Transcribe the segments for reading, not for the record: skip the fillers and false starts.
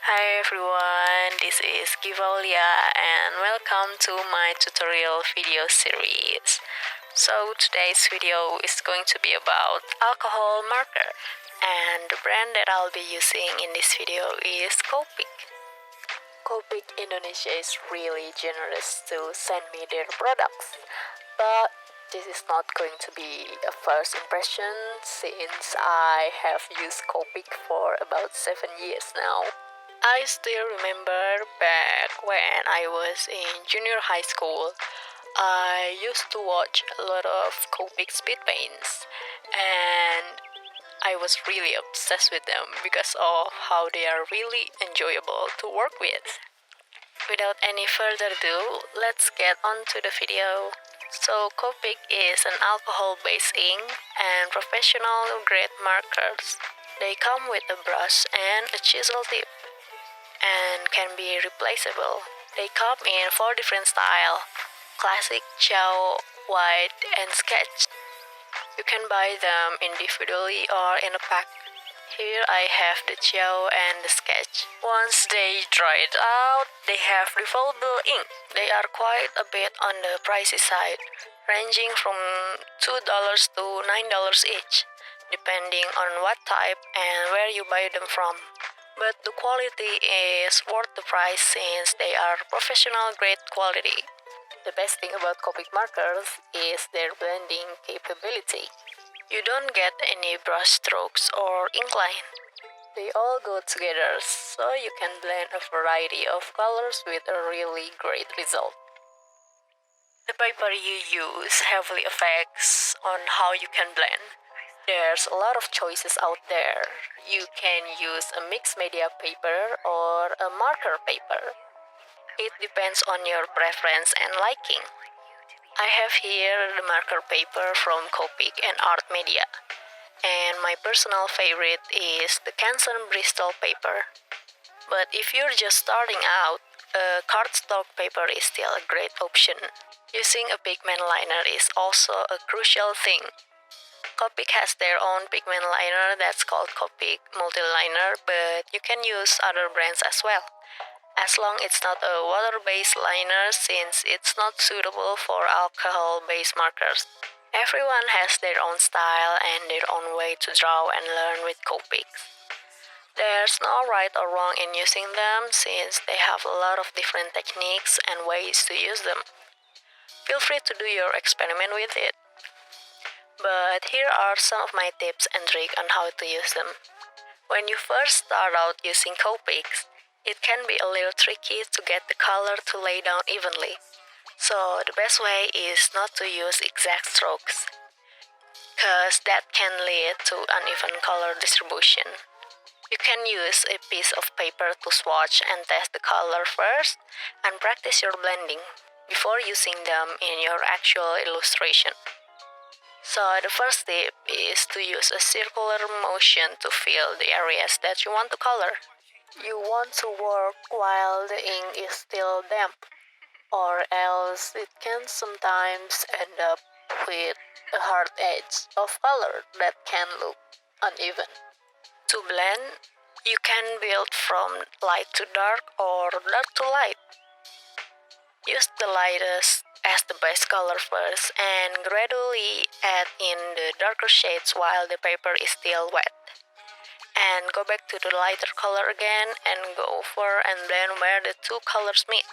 Hi everyone, this is Givalia and welcome to my tutorial video series. So today's video is going to be about alcohol marker, and the brand that I'll be using in this video is Copic. Copic Indonesia is really generous to send me their products, but this is not going to be a first impression since I have used Copic for about 7 years now. I still remember back when I was in junior high school, I used to watch a lot of Copic speed paints, and I was really obsessed with them because of how they are really enjoyable to work with. Without any further ado, let's get on to the video. So Copic is an alcohol-based ink and professional grade markers. They come with a brush and a chisel tip and can be replaceable. They come in 4 different styles: classic, chow, white, and sketch. You can buy them individually or in a pack. Here I have the chow and the sketch. Once they dried out, they have refillable ink. They are quite a bit on the pricey side, ranging from $2 to $9 each, depending on what type and where you buy them from. But the quality is worth the price since they are professional grade quality. The best thing about Copic markers is their blending capability. You don't get any brush strokes or ink line. They all go together, so you can blend a variety of colors with a really great result. The paper you use heavily affects on how you can blend. There's a lot of choices out there. You can use a mixed media paper or a marker paper. It depends on your preference and liking. I have here the marker paper from Copic and Art Media, and my personal favorite is the Canson Bristol paper. But if you're just starting out, a cardstock paper is still a great option. Using a pigment liner is also a crucial thing. Copic has their own pigment liner that's called Copic Multiliner, but you can use other brands as well, as long it's not a water-based liner since it's not suitable for alcohol-based markers. Everyone has their own style and their own way to draw and learn with Copic. There's no right or wrong in using them since they have a lot of different techniques and ways to use them. Feel free to do your experiment with it. But here are some of my tips and tricks on how to use them. When you first start out using Copics, it can be a little tricky to get the color to lay down evenly. So the best way is not to use exact strokes, cause that can lead to uneven color distribution. You can use a piece of paper to swatch and test the color first and practice your blending before using them in your actual illustration. So the first tip is to use a circular motion to fill the areas that you want to color. You want to work while the ink is still damp, or else it can sometimes end up with a hard edge of color that can look uneven. To blend, you can build from light to dark or dark to light. Use the lightest as the base color first and gradually add in the darker shades while the paper is still wet. And go back to the lighter color again and go over and blend where the two colors meet.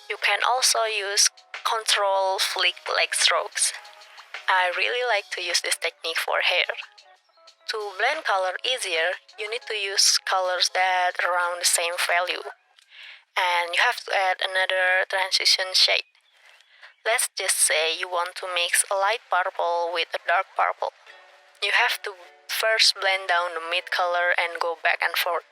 You can also use control flick leg strokes. I really like to use this technique for hair. To blend color easier, you need to use colors that are around the same value. And you have to add another transition shade. Let's just say you want to mix a light purple with a dark purple. You have to first blend down the mid color and go back and forth.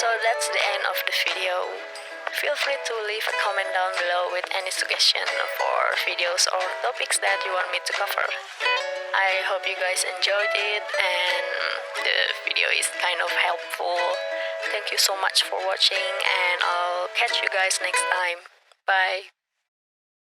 So that's the end of the video. Feel free to leave a comment down below with any suggestion for videos or topics that you want me to cover. I hope you guys enjoyed it and the video is kind of helpful. Thank you so much for watching and I'll catch you guys next time. Bye.